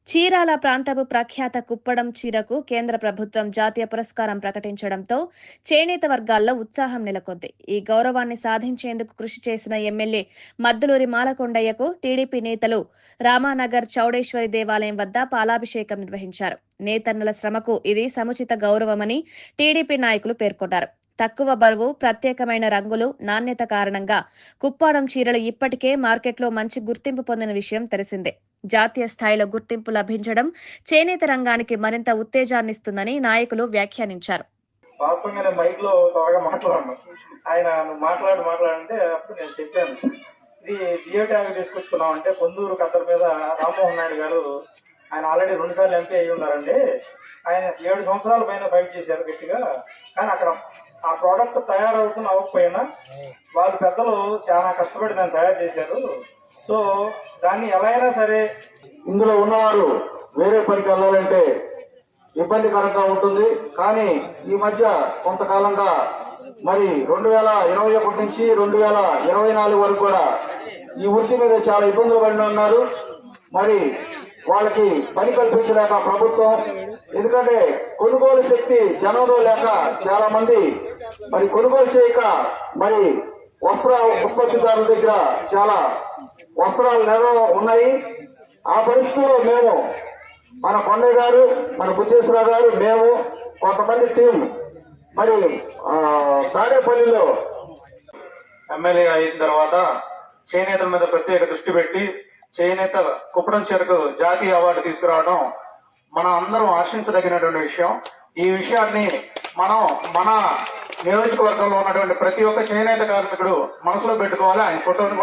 చీరాల ప్రాంతపు ప్రఖ్యాత కుప్పడం చీరకు కేంద్ర ప్రభుత్వం జాతీయ పురస్కారం ప్రకటించడంతో చేనేత వర్గాల్లో ఉత్సాహం నెలకొంది. ఈ గౌరవాన్ని సాధించేందుకు కృషి చేసిన ఎమ్మెల్యే మద్దులూరి మాలకొండయ్యకు టీడీపీ నేతలు రామానగర్ చౌడేశ్వరి దేవాలయం వద్ద పాలాభిషేకం నిర్వహించారు. నేతన్నల శ్రమకు ఇది సముచిత గౌరవమని టీడీపీ నాయకులు పేర్కొన్నారు. తక్కువ బరువు, ప్రత్యేకమైన రంగులు, నాణ్యత కారణంగా కుప్పాడం చీరలు ఇప్పటికే మార్కెట్లో మంచి గుర్తింపు పొందిన విషయం తెలిసిందే. జాతీయ స్థాయిలో గుర్తింపు లభించడం చేనేత రంగానికి మరింత ఉత్తేజాన్నిస్తుందని నాయకులు వ్యాఖ్యానించారు. వాస్తవంగా మైక్ లో త్వరగా మాట్లాడను. ఆయన మాట్లాడంటే అప్పుడు నేను చెప్పాను, ఇది జియో ట్యాగ్ తీసుకొచ్చుకున్నాం అంటే పొందూరు కత్తర్ మీద రామ్మోహన్ నాయుడు గారు ఆయన ఆల్రెడీ 2 సార్లు ఎంపీ అయ్యి ఉన్నారండి. ఆయన 7 సంవత్సరాల పైన ఫైట్ చేశారు గట్టిగా. కానీ అక్కడ ఆ ప్రోడక్ట్ తయారవుతున్న అవ్వకపోయినా వాళ్ళు పెద్దలు చాలా కష్టపడి దాన్ని తయారు చేశారు. సో దాన్ని ఎలా అయినా సరే ఇందులో ఉన్నవారు వేరే పనికి వెళ్ళాలంటే ఇబ్బందికరంగా ఉంటుంది. కానీ ఈ మధ్య కొంతకాలంగా మరి 2021 నుంచి 2024 వరకు కూడా ఈ వృత్తి మీద చాలా ఇబ్బందులు పడి ఉన్నారు. మరి వాళ్ళకి పని కల్పించలేక ప్రభుత్వం, ఎందుకంటే కొనుగోలు శక్తి జనంలో లేక చాలా మంది మరి కొనుగోలు చేయక మరి వస్త్ర ఉత్పత్తిదారుల దగ్గర చాలా వస్త్రాలు నిల్వ ఉన్నాయి. ఆ పరిస్థితుల్లో మేము, మన కొండయ్య గారు, మన బుచ్చేశ్వరరావు గారు, మేము కొంతమంది టీం మరి తాడేపల్లిలో ఎమ్మెల్యే అయిన తర్వాత చేనేతల మీద ప్రత్యేక దృష్టి పెట్టి చేనేత కుప్పడం చీరకు జాతీయ అవార్డు తీసుకురావడం మనం అందరం ఆశించదగినటువంటి విషయం. ఈ విషయాన్ని మనం మన నియోజకవర్గంలో ఉన్నటువంటి ప్రతి ఒక్క చేనేత కార్మికుడు మనసులో పెట్టుకోవాలి. ఆయన ఫోటోని